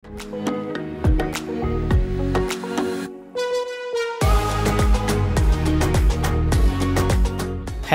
Hey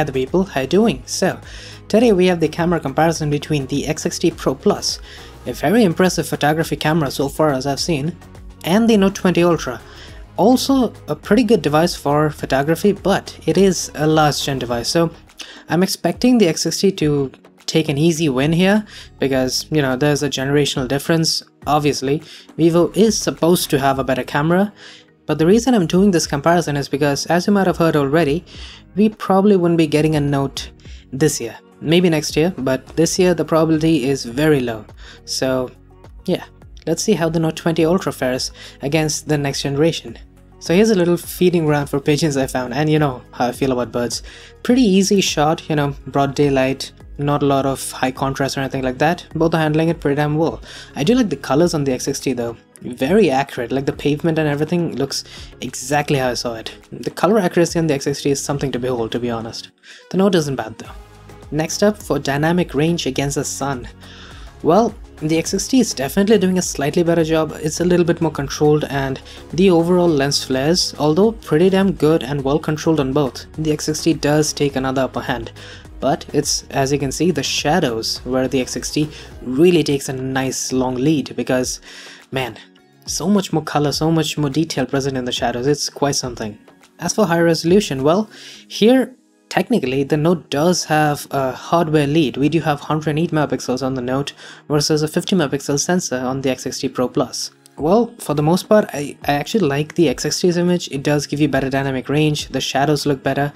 the people, how you doing? So, today we have the camera comparison between the X60 Pro Plus, a very impressive photography camera so far as I've seen, and the Note 20 Ultra. Also a pretty good device for photography, but it is a last gen device, so I'm expecting the X60 to take an easy win here because, you know, there's a generational difference. Obviously, Vivo is supposed to have a better camera, but the reason I'm doing this comparison is because, as you might have heard already, we probably wouldn't be getting a Note this year. Maybe next year, but this year the probability is very low. So yeah, let's see how the Note 20 Ultra fares against the next generation. So here's a little feeding ground for pigeons I found, and you know how I feel about birds. Pretty easy shot, you know, broad daylight, not a lot of high contrast or anything like that. Both are handling it pretty damn well. I do like the colors on the X60 though. Very accurate, like the pavement and everything looks exactly how I saw it. The color accuracy on the X60 is something to behold, to be honest. The Note isn't bad though. Next up, for dynamic range against the sun. Well, the X60 is definitely doing a slightly better job. It's a little bit more controlled, and the overall lens flares, although pretty damn good and well controlled on both, the X60 does take another upper hand. But it's, as you can see, the shadows where the X60 really takes a nice long lead because, man, so much more color, so much more detail present in the shadows, it's quite something. As for high resolution, well, here technically the Note does have a hardware lead. We do have 108 megapixels on the Note versus a 50 megapixel sensor on the X60 Pro Plus. Well, for the most part, I actually like the X60's image. It does give you better dynamic range, the shadows look better,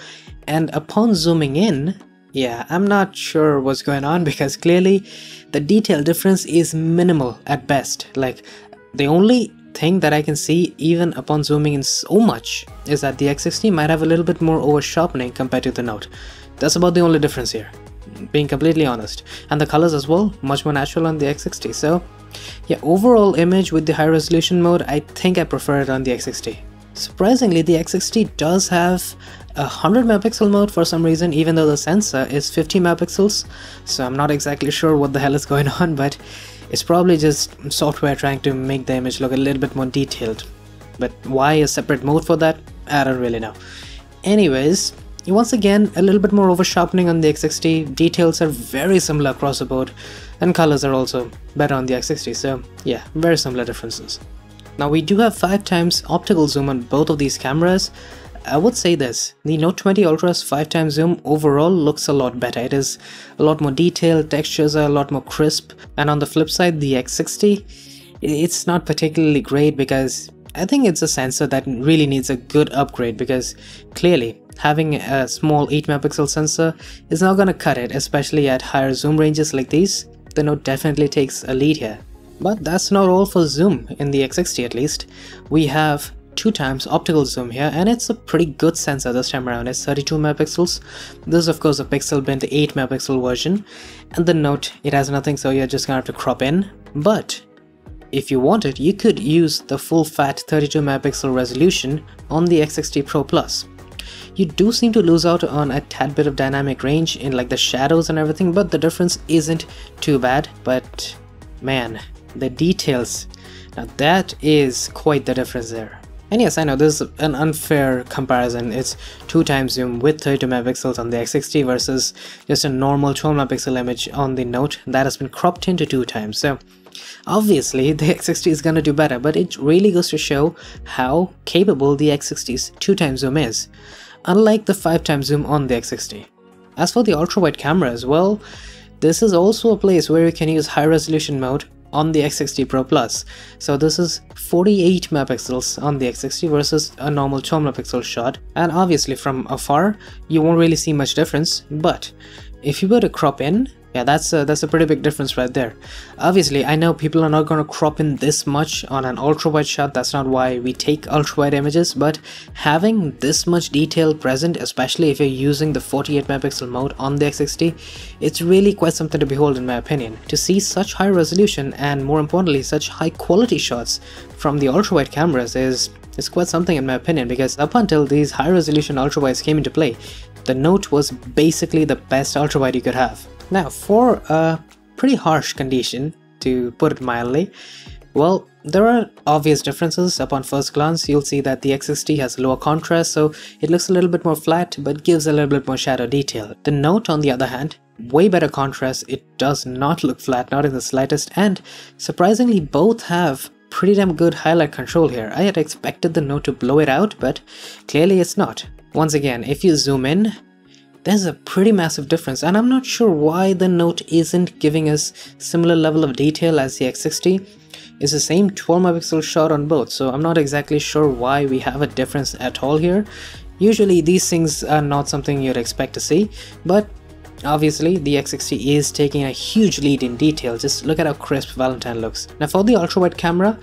and upon zooming in, yeah, I'm not sure what's going on because clearly the detail difference is minimal at best. Like, the only thing that I can see even upon zooming in so much is that the X60 might have a little bit more over sharpening compared to the Note. That's about the only difference here, being completely honest. And the colors as well, much more natural on the X60. So yeah, overall image with the high resolution mode, I think I prefer it on the X60. Surprisingly, the X60 does have a 100 megapixel mode for some reason, even though the sensor is 50 megapixels. So I'm not exactly sure what the hell is going on, but it's probably just software trying to make the image look a little bit more detailed. But why a separate mode for that? I don't really know. Anyways, once again, a little bit more over sharpening on the X60. Details are very similar across the board, and colors are also better on the X60. So yeah, very similar differences. Now we do have 5 times optical zoom on both of these cameras. I would say this, the Note 20 Ultra's 5 times zoom overall looks a lot better. It is a lot more detailed, textures are a lot more crisp, and on the flip side, the X60, it's not particularly great because I think it's a sensor that really needs a good upgrade because clearly having a small 8 megapixel sensor is not gonna cut it, especially at higher zoom ranges like these. The Note definitely takes a lead here. But that's not all for zoom in the X60 at least. We have 2 times optical zoom here, and it's a pretty good sensor this time around. It's 32 megapixels. This is of course a pixel bent 8 megapixel version, and the Note, it has nothing, so you're just gonna have to crop in. But if you wanted, you could use the full fat 32 megapixel resolution on the X60 Pro Plus. You do seem to lose out on a tad bit of dynamic range in like the shadows and everything, but the difference isn't too bad. But man, the details, now that is quite the difference there. And yes, I know this is an unfair comparison. It's 2 times zoom with 32 megapixels on the X60 versus just a normal 12 megapixel image on the Note that has been cropped into 2 times. So obviously the X60 is gonna do better, but it really goes to show how capable the X60's 2 times zoom is, unlike the 5 times zoom on the X60. As for the ultrawide camera as well, this is also a place where you can use high resolution mode on the X60 Pro Plus. So this is 48 megapixels on the X60 versus a normal 12 megapixel shot, and obviously from afar you won't really see much difference, but if you were to crop in, yeah, that's a pretty big difference right there. Obviously, I know people are not going to crop in this much on an ultra-wide shot. That's not why we take ultra-wide images, but having this much detail present, especially if you're using the 48 megapixel mode on the X60, it's really quite something to behold in my opinion. To see such high resolution and more importantly such high quality shots from the ultra-wide cameras is quite something in my opinion, because up until these high resolution ultra-wides came into play, the Note was basically the best ultra-wide you could have. Now, for a pretty harsh condition, to put it mildly, Well, there are obvious differences. Upon first glance, you'll see that the X60 has lower contrast, so it looks a little bit more flat, but gives a little bit more shadow detail. The Note, on the other hand, way better contrast. It does not look flat, not in the slightest, and surprisingly, both have pretty damn good highlight control here. I had expected the Note to blow it out, but clearly it's not. Once again, if you zoom in, there's a pretty massive difference, and I'm not sure why the Note isn't giving us similar level of detail as the X60. It's the same 12 megapixel shot on both, so I'm not exactly sure why we have a difference at all here. Usually these things are not something you'd expect to see, but obviously the X60 is taking a huge lead in detail. Just look at how crisp Valentine looks. Now for the ultrawide camera,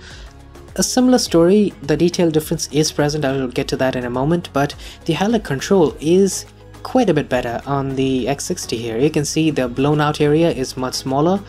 a similar story. The detail difference is present, I will get to that in a moment, but the highlight control is quite a bit better on the X60 here. You can see the blown out area is much smaller,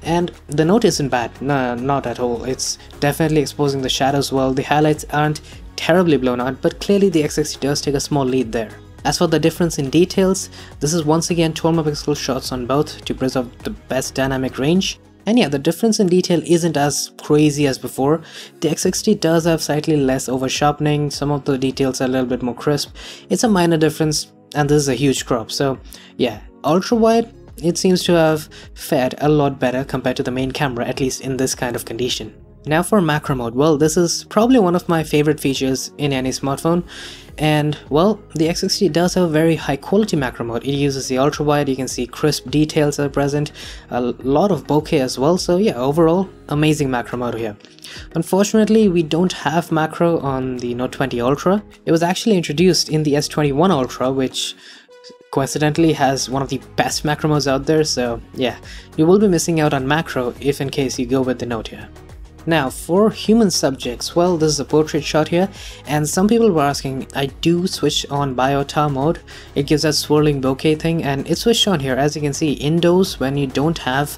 and the Note isn't bad, no, not at all. It's definitely exposing the shadows well. The highlights aren't terribly blown out, but clearly the X60 does take a small lead there. As for the difference in details, this is once again 12 megapixel shots on both to preserve the best dynamic range. And yeah, the difference in detail isn't as crazy as before. The X60 does have slightly less over sharpening, some of the details are a little bit more crisp. It's a minor difference, and this is a huge crop. So yeah, ultra wide, it seems to have fared a lot better compared to the main camera, at least in this kind of condition. Now for macro mode, well, this is probably one of my favorite features in any smartphone, and well, the X60 does have a very high quality macro mode. It uses the ultra wide, you can see crisp details are present, a lot of bokeh as well, so yeah, overall amazing macro mode here. Unfortunately, we don't have macro on the Note 20 Ultra. It was actually introduced in the S21 Ultra, which coincidentally has one of the best macro modes out there, so yeah, you will be missing out on macro if in case you go with the Note here. Now for human subjects, well, this is a portrait shot here, and some people were asking, I do switch on Biotar mode. It gives that swirling bokeh thing, and it's switched on here. As you can see, indoors when you don't have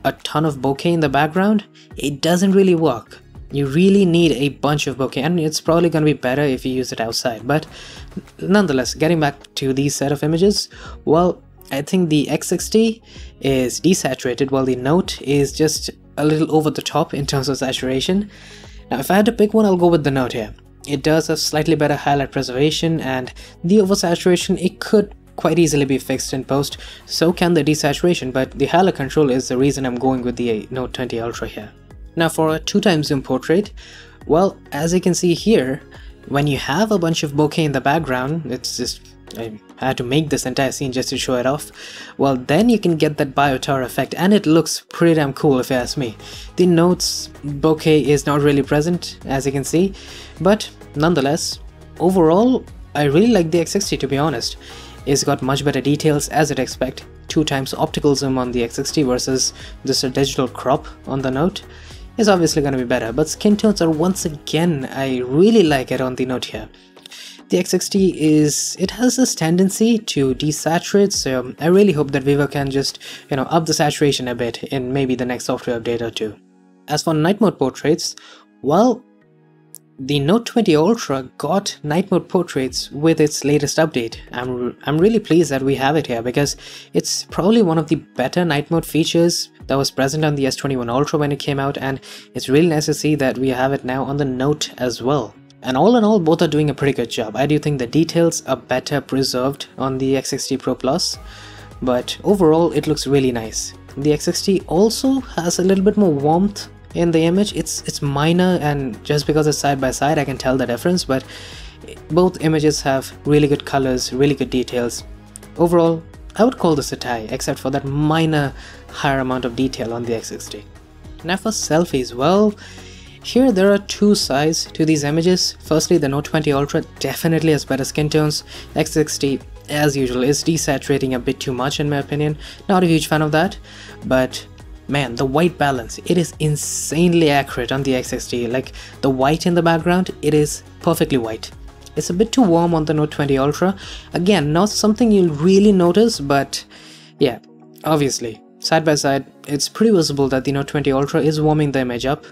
a ton of bokeh in the background, it doesn't really work. You really need a bunch of bokeh, and it's probably going to be better if you use it outside. But nonetheless, getting back to these set of images, well, I think the X60 is desaturated while the Note is just a little over the top in terms of saturation. Now if I had to pick one, I'll go with the Note here. It does have slightly better highlight preservation, and the oversaturation, it could quite easily be fixed in post, so can the desaturation, but the highlight control is the reason I'm going with the Note 20 Ultra here. Now for a 2x zoom portrait, well, as you can see here, when you have a bunch of bokeh in the background, it's just, I had to make this entire scene just to show it off, well then you can get that Biotar effect, and it looks pretty damn cool if you ask me. The Note's bokeh is not really present, as you can see, but nonetheless, overall I really like the X60 , to be honest. It's got much better details as you'd expect, 2x optical zoom on the X60 versus just a digital crop on the Note is obviously going to be better, but skin tones are once again, I really like it on the Note here. The X60 it has this tendency to desaturate, so I really hope that Vivo can just, up the saturation a bit in maybe the next software update or two. As for night mode portraits, well, the Note 20 Ultra got night mode portraits with its latest update. I'm really pleased that we have it here, because it's probably one of the better night mode features that was present on the S21 Ultra when it came out, and it's really nice to see that we have it now on the Note as well. And all in all, both are doing a pretty good job. I do think the details are better preserved on the X60 Pro Plus, but overall it looks really nice. The X60 also has a little bit more warmth in the image. It's minor, and just because it's side by side I can tell the difference, but both images have really good colors, really good details. Overall, I would call this a tie, except for that minor higher amount of detail on the X60. Now for selfies, well, here there are two sides to these images. Firstly, the Note 20 Ultra definitely has better skin tones. X60, as usual, is desaturating a bit too much in my opinion. Not a huge fan of that, but man, the white balance, it is insanely accurate on the X60. Like the white in the background, it is perfectly white. It's a bit too warm on the Note 20 Ultra. Again, not something you'll really notice, but yeah, obviously, side by side, it's pretty visible that the Note 20 Ultra is warming the image up.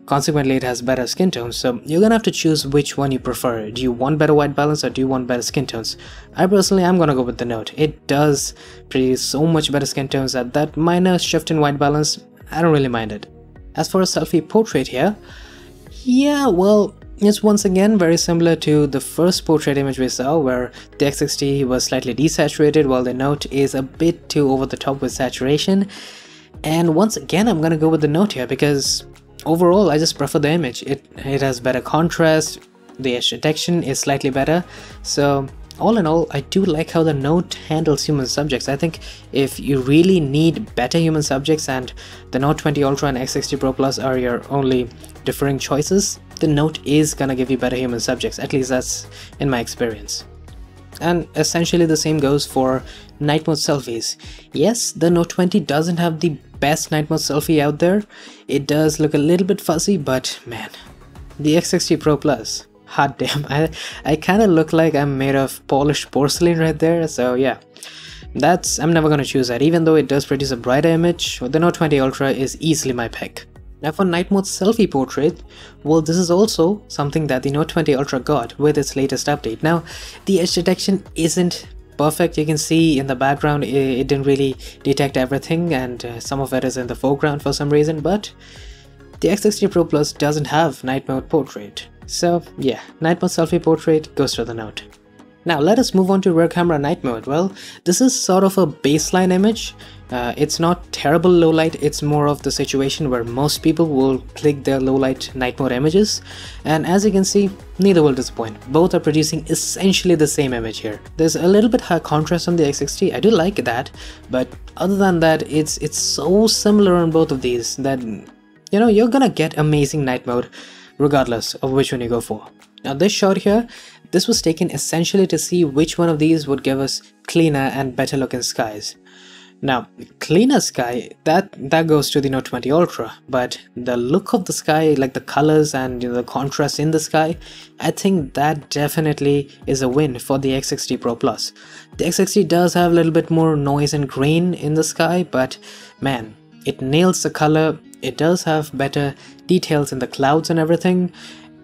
Consequently, it has better skin tones, so you're gonna have to choose which one you prefer. Do you want better white balance or do you want better skin tones? I personally am gonna go with the Note. It does produce so much better skin tones that minor shift in white balance, I don't really mind it. As for a selfie portrait here, yeah, well, it's once again very similar to the first portrait image we saw, where the X60 was slightly desaturated while the Note is a bit too over the top with saturation. And once again, I'm gonna go with the Note here because overall I just prefer the image. It has better contrast, the edge detection is slightly better, so all in all, I do like how the Note handles human subjects. I think if you really need better human subjects and the Note 20 Ultra and X60 Pro Plus are your only differing choices, the Note is gonna give you better human subjects, at least that's in my experience. And essentially the same goes for night mode selfies. Yes, the Note 20 doesn't have the best night mode selfie out there. It does look a little bit fuzzy, but man, the X60 Pro Plus, hot damn, I kind of look like I'm made of polished porcelain right there, so yeah. I'm never gonna choose that. Even though it does produce a brighter image, the Note 20 Ultra is easily my pick. Now for night mode selfie portrait, well, this is also something that the Note 20 Ultra got with its latest update. Now, the edge detection isn't perfect. You can see in the background it didn't really detect everything, and some of it is in the foreground for some reason, but the X60 Pro Plus doesn't have night mode portrait. So yeah, night mode selfie portrait goes to the Note. Now let us move on to rear camera night mode. Well, this is sort of a baseline image. It's not terrible low light, it's more of the situation where most people will click their low light night mode images, and as you can see, neither will disappoint. Both are producing essentially the same image here. There's a little bit higher contrast on the X60, I do like that, but other than that, it's so similar on both of these that, you know, you're gonna get amazing night mode regardless of which one you go for. Now this shot here, this was taken essentially to see which one of these would give us cleaner and better looking skies. Now, cleaner sky, that goes to the Note 20 Ultra, but the look of the sky, like the colors and the contrast in the sky, I think that definitely is a win for the X60 Pro Plus. The X60 does have a little bit more noise and grain in the sky, but man, it nails the color, it does have better details in the clouds and everything,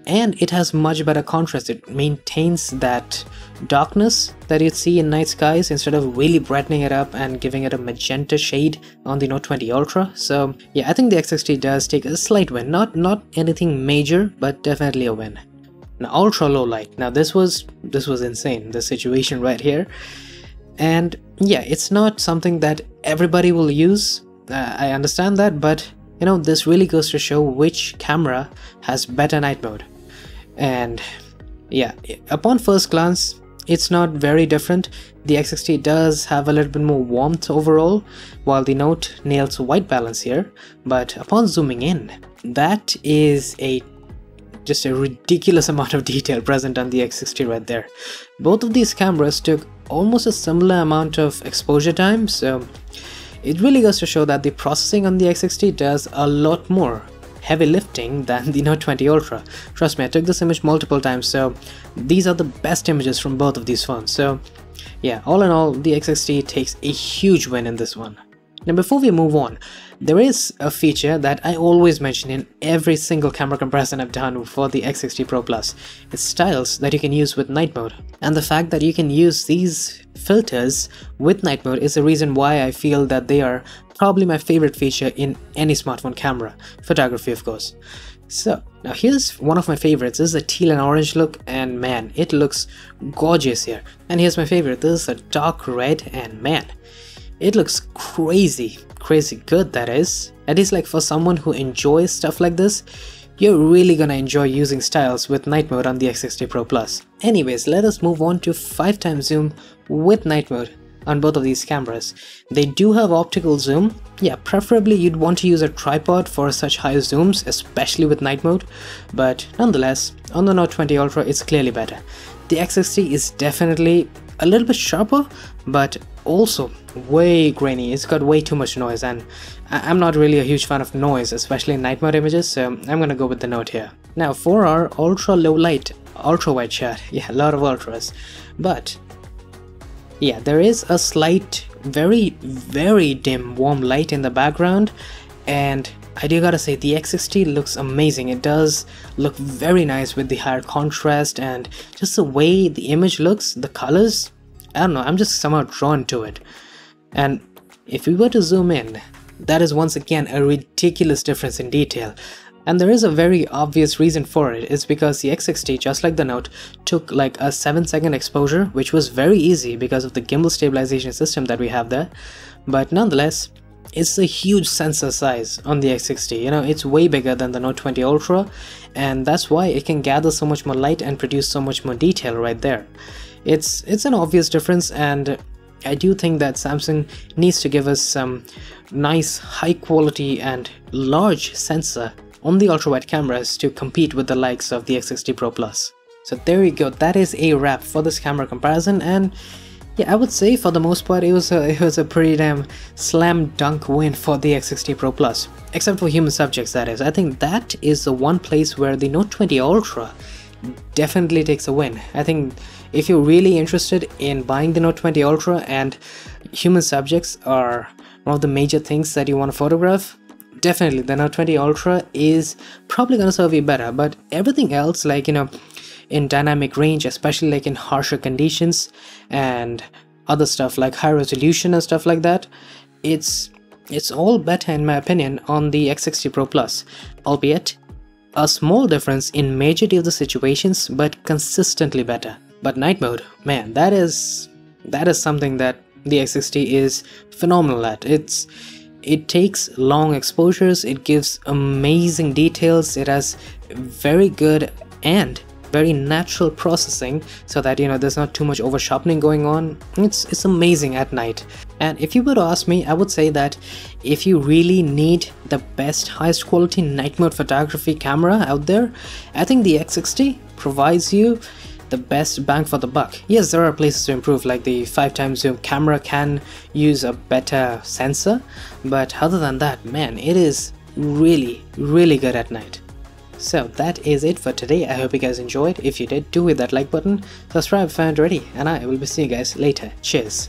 and it has much better contrast. It maintains that darkness that you'd see in night skies instead of really brightening it up and giving it a magenta shade on the Note 20 Ultra. So yeah, I think the X60 does take a slight win, not anything major, but definitely a win. Now ultra low light, now this was insane, the situation right here, and yeah, it's not something that everybody will use, I understand that, but you know, this really goes to show which camera has better night mode. And yeah, upon first glance, it's not very different. The X60 does have a little bit more warmth overall, while the Note nails white balance here, but upon zooming in, that is just a ridiculous amount of detail present on the X60 right there. Both of these cameras took almost a similar amount of exposure time, so it really goes to show that the processing on the X60 does a lot more heavy lifting than the Note 20 Ultra. Trust me, I took this image multiple times, so these are the best images from both of these phones. So yeah, all in all, the X60 takes a huge win in this one. Now before we move on, there is a feature that I always mention in every single camera comparison I've done for the X60 Pro Plus. It's styles that you can use with night mode, and the fact that you can use these filters with night mode is the reason why I feel that they are probably my favorite feature in any smartphone camera, photography of course. So now here's one of my favorites. This is a teal and orange look, and man, it looks gorgeous here. And here's my favorite. This is a dark red, and man, it looks crazy good, that is. That is, like, for someone who enjoys stuff like this, you're really gonna enjoy using styles with night mode on the X60 Pro Plus. Anyways, let us move on to 5x zoom with night mode on both of these cameras. They do have optical zoom. Yeah, preferably you'd want to use a tripod for such high zooms, especially with night mode, but nonetheless, on the Note 20 Ultra it's clearly better. The X60 is definitely a little bit sharper, but also way grainy. It's got way too much noise, and I'm not really a huge fan of noise, especially in night mode images, so I'm gonna go with the Note here. Now for our ultra low light, ultra wide shot, yeah, a lot of ultras, but yeah, there is a slight, very dim warm light in the background, and I do gotta say the X60 looks amazing. It does look very nice with the higher contrast and just the way the image looks, the colors, I don't know, I'm just somehow drawn to it. And if we were to zoom in, that is once again a ridiculous difference in detail. And there is a very obvious reason for it. It's because the X60, just like the Note, took like a 7-second exposure, which was very easy because of the gimbal stabilization system that we have there. But nonetheless, it's a huge sensor size on the X60. You know, it's way bigger than the Note 20 Ultra, and that's why it can gather so much more light and produce so much more detail right there. It's an obvious difference, and I do think that Samsung needs to give us some nice high quality and large sensor on the ultrawide cameras to compete with the likes of the X60 Pro Plus. So there you go, that is a wrap for this camera comparison, and yeah, I would say for the most part it was a pretty damn slam dunk win for the X60 Pro Plus. Except for human subjects, that is. I think that is the one place where the Note 20 Ultra definitely takes a win. I think if you're really interested in buying the Note 20 Ultra and human subjects are one of the major things that you want to photograph, definitely the Note 20 Ultra is probably gonna serve you better. But everything else, like, you know, in dynamic range, especially like in harsher conditions and other stuff like high resolution and stuff like that, it's all better in my opinion on the X60 Pro Plus, albeit a small difference in majority of the situations, but consistently better. But night mode, man, that is something that the X60 is phenomenal at. It takes long exposures, it gives amazing details, it has very good and very natural processing, so that, you know, there's not too much over sharpening going on. It's amazing at night. And if you were to ask me, I would say that if you really need the best, highest quality night mode photography camera out there, I think the X60 provides you the best bang for the buck. Yes, there are places to improve, like the 5x zoom camera can use a better sensor, but other than that, man, it is really good at night. So that is it for today. I hope you guys enjoyed. If you did, do hit that like button, subscribe if you haven't already, and I will be seeing you guys later. Cheers.